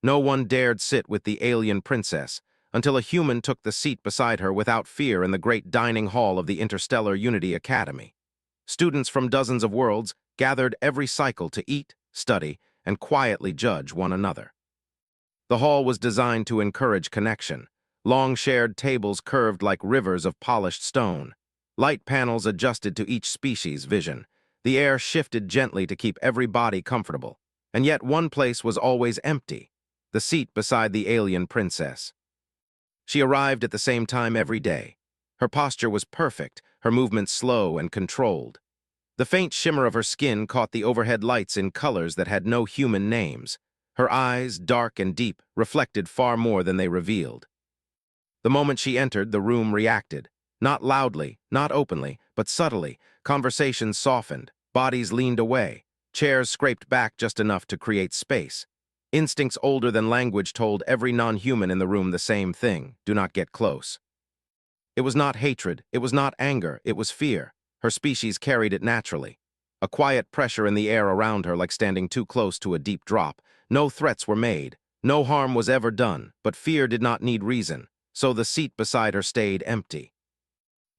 No one dared sit with the alien princess until a human took the seat beside her without fear in the great dining hall of the Interstellar Unity Academy. Students from dozens of worlds gathered every cycle to eat, study, and quietly judge one another. The hall was designed to encourage connection. Long shared tables curved like rivers of polished stone. Light panels adjusted to each species' vision. The air shifted gently to keep every body comfortable. And yet one place was always empty, the seat beside the alien princess. She arrived at the same time every day. Her posture was perfect, her movements slow and controlled. The faint shimmer of her skin caught the overhead lights in colors that had no human names. Her eyes, dark and deep, reflected far more than they revealed. The moment she entered, the room reacted. Not loudly, not openly, but subtly. Conversations softened, bodies leaned away, chairs scraped back just enough to create space. Instincts older than language told every non-human in the room the same thing: do not get close. It was not hatred, it was not anger, it was fear. Her species carried it naturally. A quiet pressure in the air around her, like standing too close to a deep drop. No threats were made, no harm was ever done, but fear did not need reason, so the seat beside her stayed empty.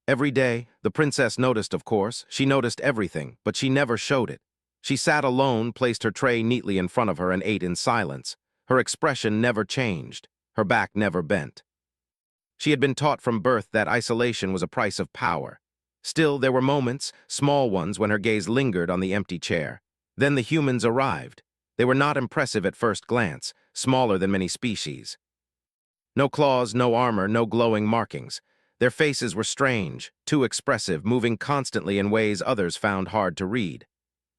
Every day, the princess noticed, of course. She noticed everything, but she never showed it. She sat alone, placed her tray neatly in front of her, and ate in silence. Her expression never changed, her back never bent. She had been taught from birth that isolation was a price of power. Still, there were moments, small ones, when her gaze lingered on the empty chair. Then the humans arrived. They were not impressive at first glance, smaller than many species. No claws, no armor, no glowing markings. Their faces were strange, too expressive, moving constantly in ways others found hard to read.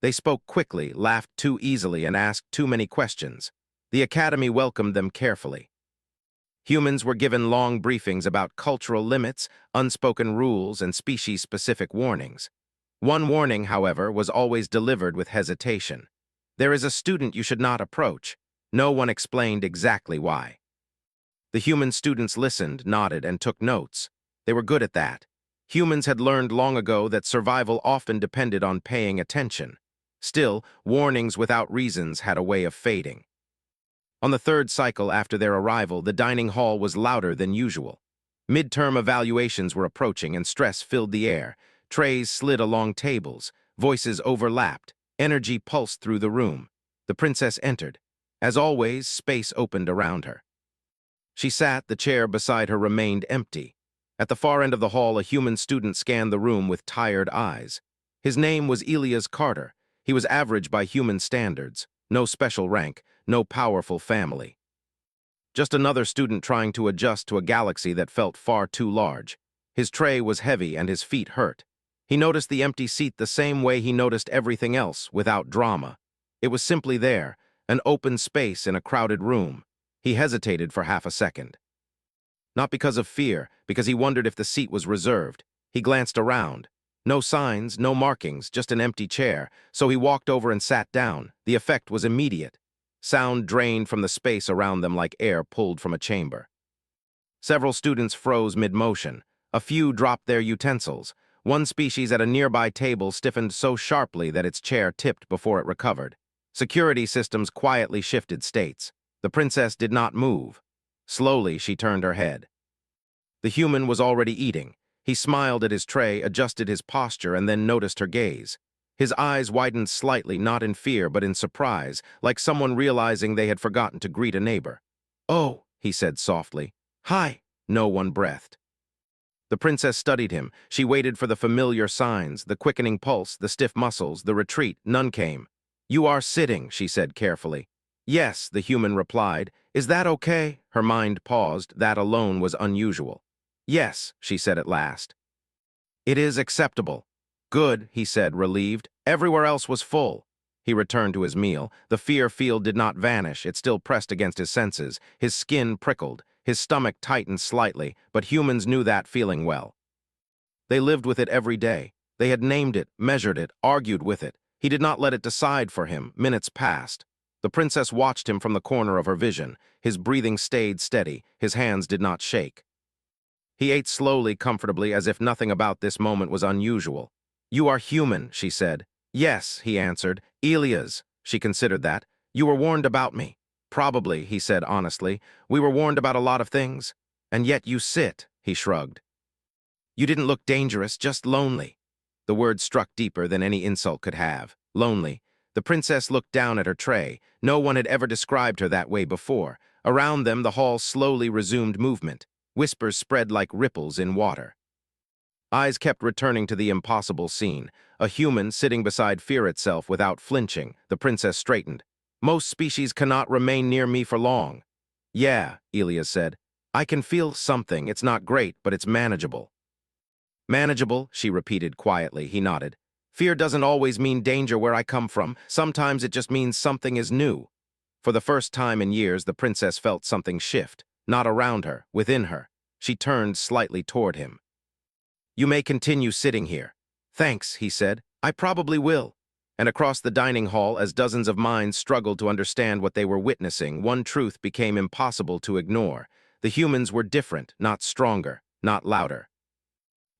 They spoke quickly, laughed too easily, and asked too many questions. The Academy welcomed them carefully. Humans were given long briefings about cultural limits, unspoken rules, and species-specific warnings. One warning, however, was always delivered with hesitation. There is a student you should not approach. No one explained exactly why. The human students listened, nodded, and took notes. They were good at that. Humans had learned long ago that survival often depended on paying attention. Still, warnings without reasons had a way of fading. On the third cycle after their arrival, the dining hall was louder than usual. Midterm evaluations were approaching and stress filled the air. Trays slid along tables, voices overlapped, energy pulsed through the room. The princess entered. As always, space opened around her. She sat, the chair beside her remained empty. At the far end of the hall, a human student scanned the room with tired eyes. His name was Elias Carter. He was average by human standards. No special rank, no powerful family. Just another student trying to adjust to a galaxy that felt far too large. His tray was heavy and his feet hurt. He noticed the empty seat the same way he noticed everything else, without drama. It was simply there, an open space in a crowded room. He hesitated for half a second. Not because of fear, because he wondered if the seat was reserved. He glanced around. No signs, no markings, just an empty chair, so he walked over and sat down. The effect was immediate. Sound drained from the space around them like air pulled from a chamber. Several students froze mid-motion. A few dropped their utensils. One species at a nearby table stiffened so sharply that its chair tipped before it recovered. Security systems quietly shifted states. The princess did not move. Slowly, she turned her head. The human was already eating. He smiled at his tray, adjusted his posture, and then noticed her gaze. His eyes widened slightly, not in fear, but in surprise, like someone realizing they had forgotten to greet a neighbor. "Oh," he said softly. "Hi." No one breathed. The princess studied him. She waited for the familiar signs, the quickening pulse, the stiff muscles, the retreat. None came. "You are sitting," she said carefully. "Yes," the human replied. "Is that okay?" Her mind paused. That alone was unusual. "Yes," she said at last. "It is acceptable." "Good," he said, relieved. Everywhere else was full. He returned to his meal. The fear field did not vanish. It still pressed against his senses. His skin prickled. His stomach tightened slightly, but humans knew that feeling well. They lived with it every day. They had named it, measured it, argued with it. He did not let it decide for him. Minutes passed. The princess watched him from the corner of her vision. His breathing stayed steady. His hands did not shake. He ate slowly, comfortably, as if nothing about this moment was unusual. "You are human," she said. "Yes," he answered. "Elias." She considered that. "You were warned about me." Probably, he said honestly. We were warned about a lot of things. And yet you sit, he shrugged. You didn't look dangerous, just lonely. The word struck deeper than any insult could have. Lonely. The princess looked down at her tray. No one had ever described her that way before. Around them, the hall slowly resumed movement. Whispers spread like ripples in water. Eyes kept returning to the impossible scene. A human sitting beside fear itself without flinching. The princess straightened. Most species cannot remain near me for long. Yeah, Elias said. I can feel something. It's not great, but it's manageable. Manageable, she repeated quietly. He nodded. Fear doesn't always mean danger where I come from. Sometimes it just means something is new. For the first time in years, the princess felt something shift. Not around her, within her. She turned slightly toward him. You may continue sitting here. Thanks, he said. I probably will. And across the dining hall, as dozens of minds struggled to understand what they were witnessing, one truth became impossible to ignore. The humans were different, not stronger, not louder.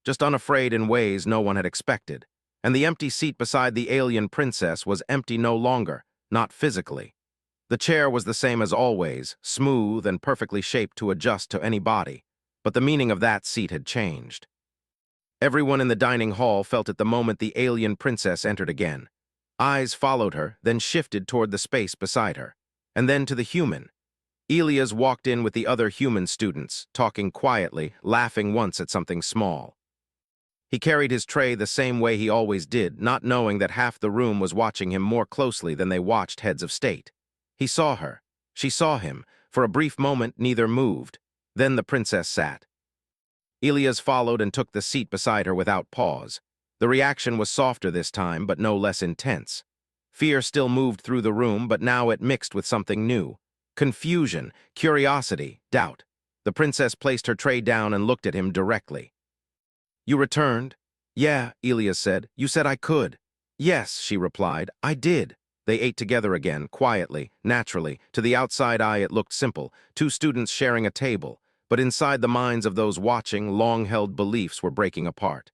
Just unafraid in ways no one had expected. And the empty seat beside the alien princess was empty no longer, not physically. The chair was the same as always, smooth and perfectly shaped to adjust to any body. But the meaning of that seat had changed. Everyone in the dining hall felt it the moment the alien princess entered again. Eyes followed her, then shifted toward the space beside her. And then to the human. Elias walked in with the other human students, talking quietly, laughing once at something small. He carried his tray the same way he always did, not knowing that half the room was watching him more closely than they watched heads of state. He saw her. She saw him. For a brief moment, neither moved. Then the princess sat. Elias followed and took the seat beside her without pause. The reaction was softer this time, but no less intense. Fear still moved through the room, but now it mixed with something new. Confusion, curiosity, doubt. The princess placed her tray down and looked at him directly. You returned? Yeah, Elias said. You said I could. Yes, she replied. I did. They ate together again, quietly, naturally. To the outside eye it looked simple, two students sharing a table. But inside the minds of those watching, long-held beliefs were breaking apart.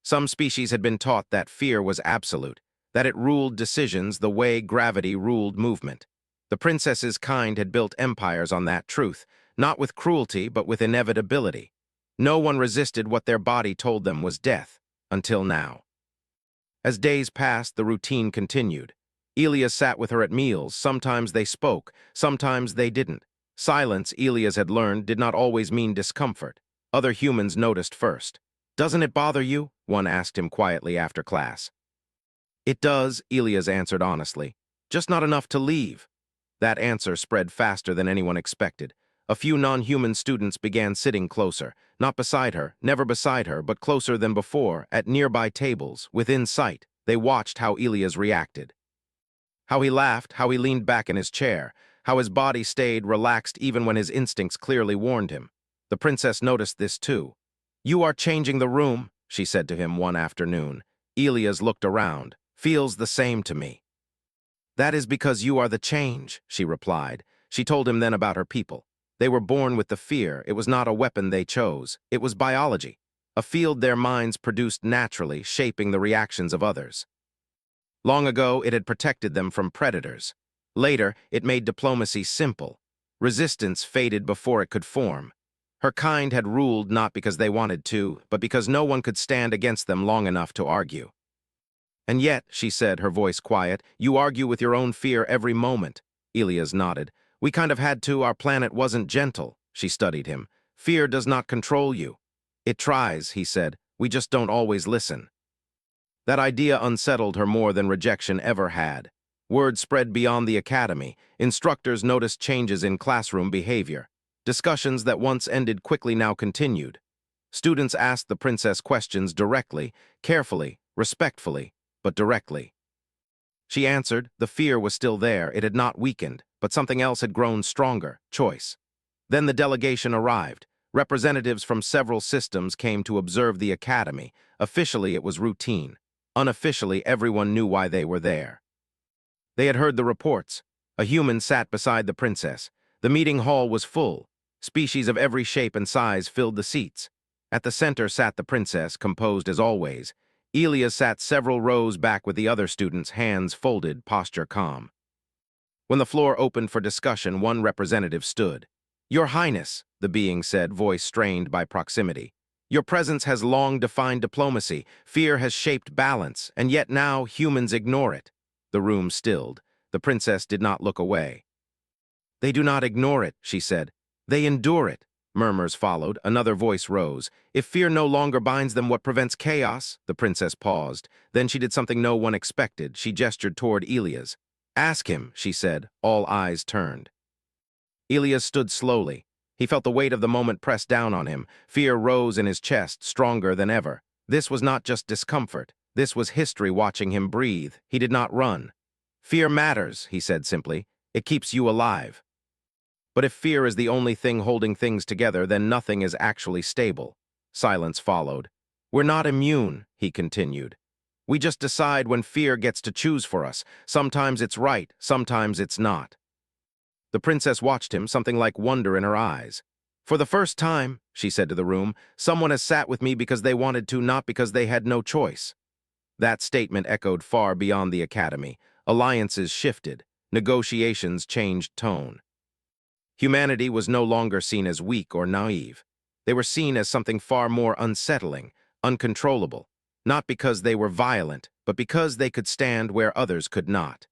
Some species had been taught that fear was absolute, that it ruled decisions the way gravity ruled movement. The princess's kind had built empires on that truth, not with cruelty but with inevitability. No one resisted what their body told them was death, until now. As days passed, the routine continued. Elias sat with her at meals. Sometimes they spoke, sometimes they didn't. Silence, Elias had learned, did not always mean discomfort. Other humans noticed first. Doesn't it bother you? One asked him quietly after class. It does, Elias answered honestly. Just not enough to leave. That answer spread faster than anyone expected. A few non-human students began sitting closer, not beside her, never beside her, but closer than before, at nearby tables, within sight. They watched how Elias reacted. How he laughed, how he leaned back in his chair, how his body stayed relaxed even when his instincts clearly warned him. The princess noticed this too. You are changing the room, she said to him one afternoon. Elias looked around. Feels the same to me. That is because you are the change, she replied. She told him then about her people. They were born with the fear. It was not a weapon they chose. It was biology, a field their minds produced naturally, shaping the reactions of others. Long ago, it had protected them from predators. Later, it made diplomacy simple. Resistance faded before it could form. Her kind had ruled not because they wanted to, but because no one could stand against them long enough to argue. And yet, she said, her voice quiet, you argue with your own fear every moment. Elias nodded. We kind of had to. Our planet wasn't gentle. She studied him. Fear does not control you. It tries, he said. We just don't always listen. That idea unsettled her more than rejection ever had. Word spread beyond the academy. Instructors noticed changes in classroom behavior. Discussions that once ended quickly now continued. Students asked the princess questions directly, carefully, respectfully, but directly. She answered. The fear was still there. It had not weakened, but something else had grown stronger, choice. Then the delegation arrived. Representatives from several systems came to observe the academy. Officially, it was routine. Unofficially, everyone knew why they were there. They had heard the reports. A human sat beside the princess. The meeting hall was full. Species of every shape and size filled the seats. At the center sat the princess, composed as always. Elias sat several rows back with the other students, hands folded, posture calm. When the floor opened for discussion, one representative stood. "Your Highness," the being said, voice strained by proximity. "Your presence has long defined diplomacy. Fear has shaped balance, and yet now humans ignore it." The room stilled. The princess did not look away. "They do not ignore it," she said. "They endure it." Murmurs followed. Another voice rose. "If fear no longer binds them, what prevents chaos?" The princess paused. Then she did something no one expected. She gestured toward Elias. "Ask him," she said. All eyes turned. Elias stood slowly. He felt the weight of the moment press down on him. Fear rose in his chest, stronger than ever. This was not just discomfort. This was history watching him breathe. He did not run. "Fear matters," he said simply. "It keeps you alive." But if fear is the only thing holding things together, then nothing is actually stable. Silence followed. "We're not immune," he continued. "We just decide when fear gets to choose for us. Sometimes it's right, sometimes it's not." The princess watched him, something like wonder in her eyes. "For the first time," she said to the room, "someone has sat with me because they wanted to, not because they had no choice." That statement echoed far beyond the academy. Alliances shifted. Negotiations changed tone. Humanity was no longer seen as weak or naive. They were seen as something far more unsettling, uncontrollable, not because they were violent, but because they could stand where others could not.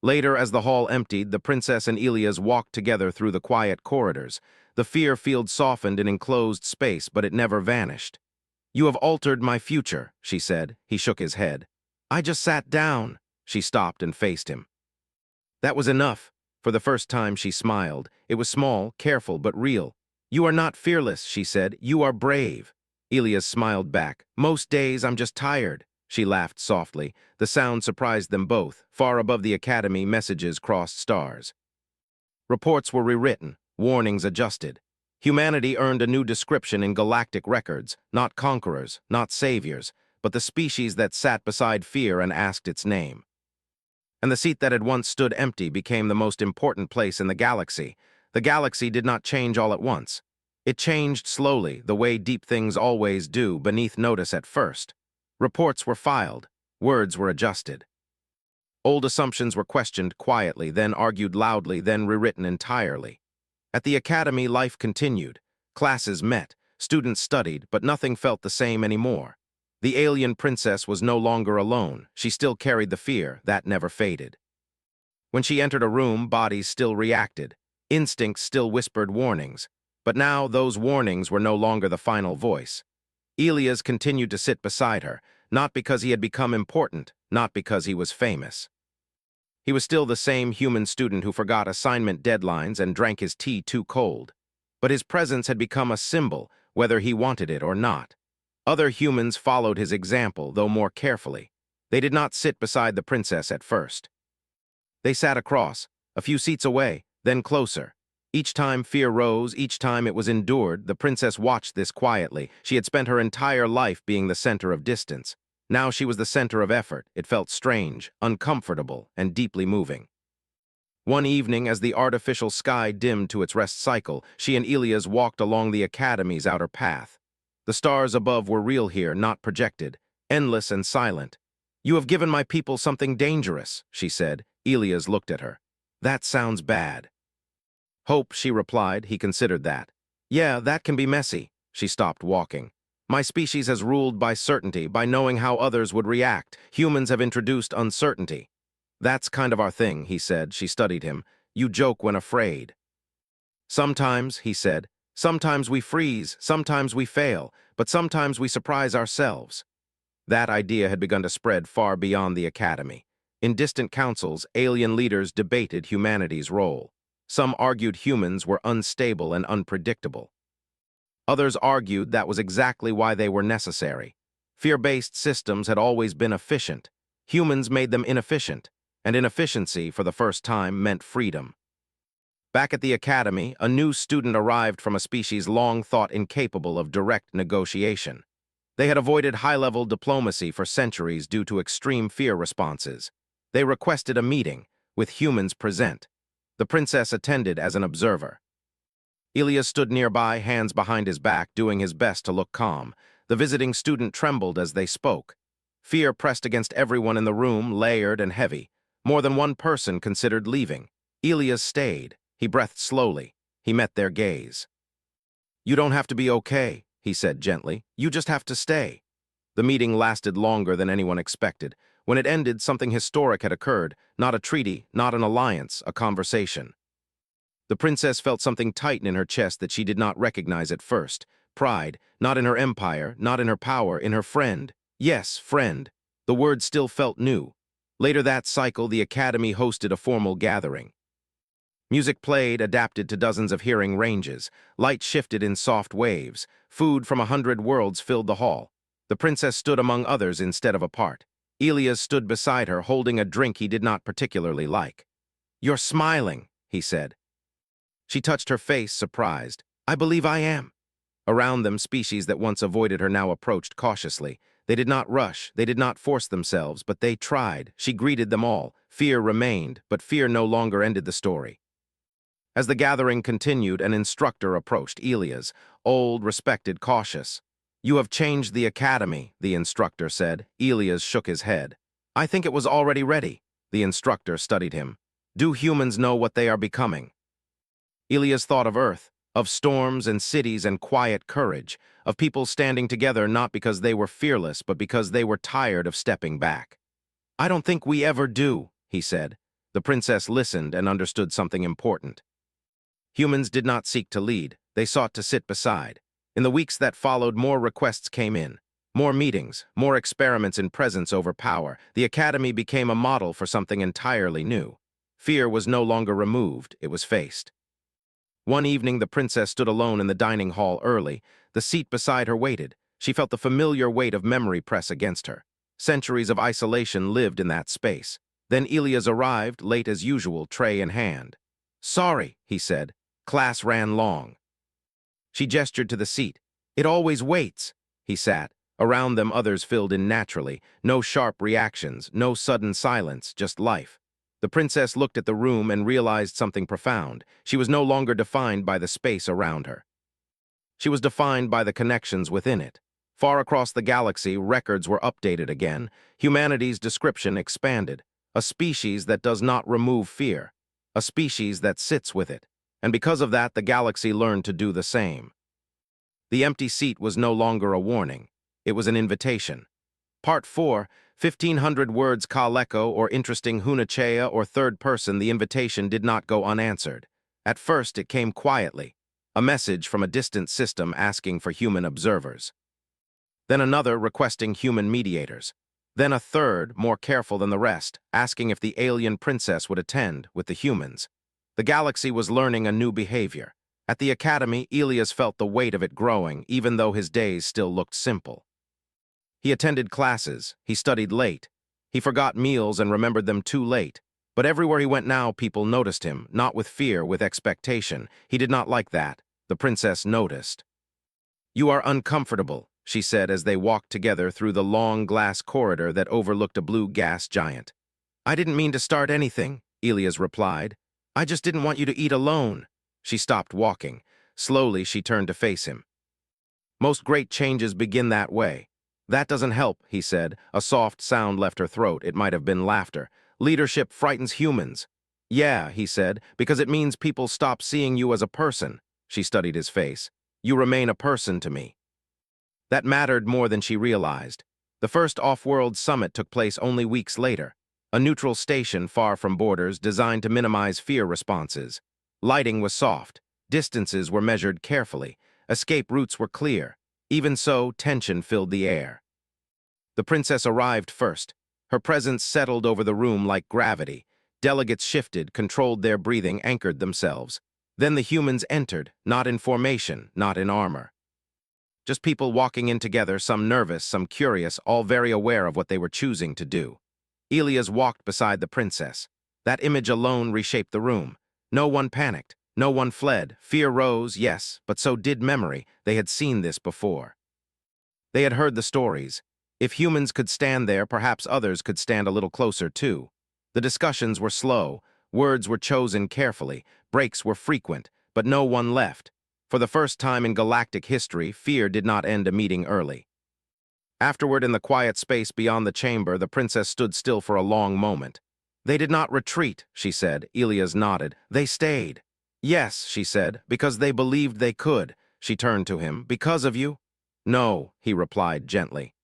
Later, as the hall emptied, the princess and Elias walked together through the quiet corridors. The fear field softened in enclosed space, but it never vanished. "You have altered my future," she said. He shook his head. "I just sat down." She stopped and faced him. That was enough. For the first time, she smiled. It was small, careful, but real. "You are not fearless," she said. "You are brave." Elias smiled back. "Most days, I'm just tired." She laughed softly. The sound surprised them both. Far above the academy, messages crossed stars. Reports were rewritten, warnings adjusted. Humanity earned a new description in galactic records, not conquerors, not saviors, but the species that sat beside fear and asked its name. And the seat that had once stood empty became the most important place in the galaxy. The galaxy did not change all at once. It changed slowly, the way deep things always do, beneath notice at first. Reports were filed, words were adjusted. Old assumptions were questioned quietly, then argued loudly, then rewritten entirely. At the academy, life continued. Classes met, students studied, but nothing felt the same anymore. The alien princess was no longer alone. She still carried the fear that never faded. When she entered a room, bodies still reacted. Instincts still whispered warnings. But now those warnings were no longer the final voice. Elias continued to sit beside her, not because he had become important, not because he was famous. He was still the same human student who forgot assignment deadlines and drank his tea too cold. But his presence had become a symbol, whether he wanted it or not. Other humans followed his example, though more carefully. They did not sit beside the princess at first. They sat across, a few seats away, then closer. Each time fear rose, each time it was endured, the princess watched this quietly. She had spent her entire life being the center of distance. Now she was the center of effort. It felt strange, uncomfortable, and deeply moving. One evening, as the artificial sky dimmed to its rest cycle, she and Elias walked along the academy's outer path. The stars above were real here, not projected, endless and silent. "You have given my people something dangerous," she said. Elias looked at her. "That sounds bad." "Hope," she replied. He considered that. "Yeah, that can be messy." She stopped walking. "My species has ruled by certainty, by knowing how others would react. Humans have introduced uncertainty." "That's kind of our thing," he said. She studied him. "You joke when afraid." "Sometimes," he said. "Sometimes we freeze, sometimes we fail, but sometimes we surprise ourselves." That idea had begun to spread far beyond the academy. In distant councils, alien leaders debated humanity's role. Some argued humans were unstable and unpredictable. Others argued that was exactly why they were necessary. Fear-based systems had always been efficient. Humans made them inefficient, and inefficiency, for the first time, meant freedom. Back at the academy, a new student arrived from a species long thought incapable of direct negotiation. They had avoided high-level diplomacy for centuries due to extreme fear responses. They requested a meeting, with humans present. The princess attended as an observer. Elias stood nearby, hands behind his back, doing his best to look calm. The visiting student trembled as they spoke. Fear pressed against everyone in the room, layered and heavy. More than one person considered leaving. Elias stayed. He breathed slowly. He met their gaze. "You don't have to be okay," he said gently. "You just have to stay." The meeting lasted longer than anyone expected. When it ended, something historic had occurred. Not a treaty, not an alliance, a conversation. The princess felt something tighten in her chest that she did not recognize at first. Pride, not in her empire, not in her power, in her friend. Yes, friend. The word still felt new. Later that cycle, the academy hosted a formal gathering. Music played, adapted to dozens of hearing ranges. Light shifted in soft waves. Food from 100 worlds filled the hall. The princess stood among others instead of apart. Elias stood beside her, holding a drink he did not particularly like. "You're smiling," he said. She touched her face, surprised. "I believe I am." Around them, species that once avoided her now approached cautiously. They did not rush, they did not force themselves, but they tried. She greeted them all. Fear remained, but fear no longer ended the story. As the gathering continued, an instructor approached, Elias, old, respected, cautious. "You have changed the academy," the instructor said. Elias shook his head. "I think it was already ready." The instructor studied him. "Do humans know what they are becoming?" Elias thought of Earth, of storms and cities and quiet courage, of people standing together not because they were fearless, but because they were tired of stepping back. "I don't think we ever do," he said. The princess listened and understood something important. Humans did not seek to lead, they sought to sit beside. In the weeks that followed, more requests came in. More meetings, more experiments in presence over power. The academy became a model for something entirely new. Fear was no longer removed, it was faced. One evening, the princess stood alone in the dining hall early. The seat beside her waited. She felt the familiar weight of memory press against her. Centuries of isolation lived in that space. Then Elias arrived, late as usual, tray in hand. "Sorry," he said. "Class ran long." She gestured to the seat. "It always waits." He sat. Around them, others filled in naturally. No sharp reactions, no sudden silence, just life. The princess looked at the room and realized something profound. She was no longer defined by the space around her. She was defined by the connections within it. Far across the galaxy, records were updated again. Humanity's description expanded. A species that does not remove fear. A species that sits with it. And because of that, the galaxy learned to do the same. The empty seat was no longer a warning. It was an invitation. Part 4, 1,500 words Kaleko or interesting Hunachea or third person, the invitation did not go unanswered. At first, it came quietly. A message from a distant system asking for human observers. Then another requesting human mediators. Then a third, more careful than the rest, asking if the alien princess would attend with the humans. The galaxy was learning a new behavior. At the academy, Elias felt the weight of it growing, even though his days still looked simple. He attended classes, he studied late. He forgot meals and remembered them too late. But everywhere he went now, people noticed him, not with fear, with expectation. He did not like that. The princess noticed. "You are uncomfortable," she said as they walked together through the long glass corridor that overlooked a blue gas giant. "I didn't mean to start anything," Elias replied. "I just didn't want you to eat alone." She stopped walking. Slowly, she turned to face him. "Most great changes begin that way." "That doesn't help," he said. A soft sound left her throat. It might have been laughter. "Leadership frightens humans." "Yeah," he said, "because it means people stop seeing you as a person." She studied his face. "You remain a person to me." That mattered more than she realized. The first off-world summit took place only weeks later. A neutral station far from borders designed to minimize fear responses. Lighting was soft. Distances were measured carefully. Escape routes were clear. Even so, tension filled the air. The princess arrived first. Her presence settled over the room like gravity. Delegates shifted, controlled their breathing, anchored themselves. Then the humans entered, not in formation, not in armor. Just people walking in together, some nervous, some curious, all very aware of what they were choosing to do. Elias walked beside the princess. That image alone reshaped the room. No one panicked. No one fled. Fear rose, yes, but so did memory. They had seen this before. They had heard the stories. If humans could stand there, perhaps others could stand a little closer too. The discussions were slow. Words were chosen carefully. Breaks were frequent, but no one left. For the first time in galactic history, fear did not end a meeting early. Afterward, in the quiet space beyond the chamber, the princess stood still for a long moment. They did not retreat, she said. Elias nodded. They stayed. Yes, she said, because they believed they could. She turned to him. Because of you? No, he replied gently.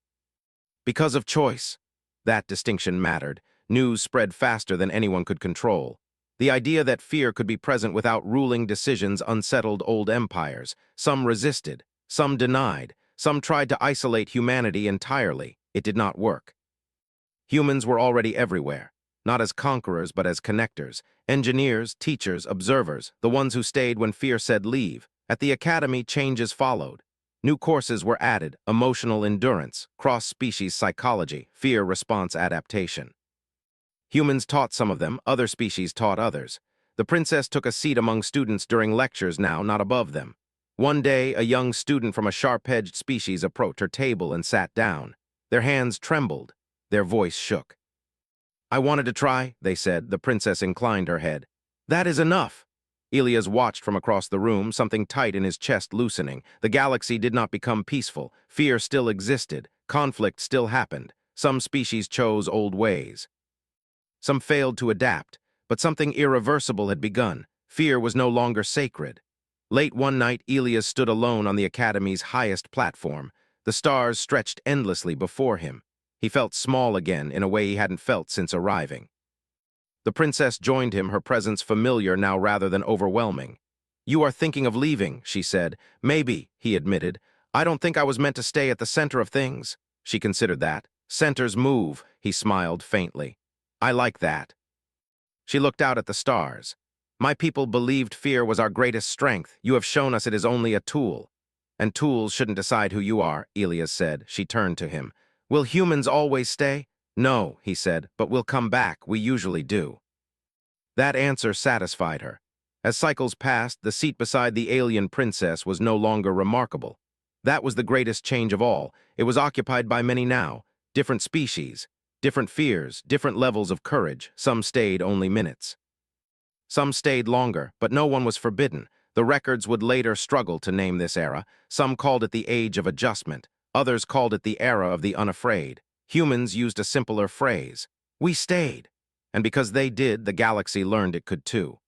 Because of choice. That distinction mattered. News spread faster than anyone could control. The idea that fear could be present without ruling decisions unsettled old empires. Some resisted, some denied, some tried to isolate humanity entirely. It did not work. Humans were already everywhere, not as conquerors but as connectors, engineers, teachers, observers, the ones who stayed when fear said leave. At the academy, changes followed. New courses were added: emotional endurance, cross-species psychology, fear response adaptation. Humans taught some of them, other species taught others. The princess took a seat among students during lectures now, not above them. One day, a young student from a sharp-edged species approached her table and sat down. Their hands trembled. Their voice shook. I wanted to try, they said. The princess inclined her head. That is enough. Elias watched from across the room, something tight in his chest loosening. The galaxy did not become peaceful. Fear still existed. Conflict still happened. Some species chose old ways. Some failed to adapt, but something irreversible had begun. Fear was no longer sacred. Late one night, Elias stood alone on the Academy's highest platform. The stars stretched endlessly before him. He felt small again in a way he hadn't felt since arriving. The princess joined him, her presence familiar now rather than overwhelming. You are thinking of leaving, she said. Maybe, he admitted. I don't think I was meant to stay at the center of things. She considered that. Centers move, he smiled faintly. I like that. She looked out at the stars. My people believed fear was our greatest strength. You have shown us it is only a tool. And tools shouldn't decide who you are, Elias said. She turned to him. Will humans always stay? No, he said, but we'll come back. We usually do. That answer satisfied her. As cycles passed, the seat beside the alien princess was no longer remarkable. That was the greatest change of all. It was occupied by many now, different species, different fears, different levels of courage. Some stayed only minutes. Some stayed longer, but no one was forbidden. The records would later struggle to name this era. Some called it the Age of Adjustment. Others called it the Era of the Unafraid. Humans used a simpler phrase. We stayed. And because they did, the galaxy learned it could too.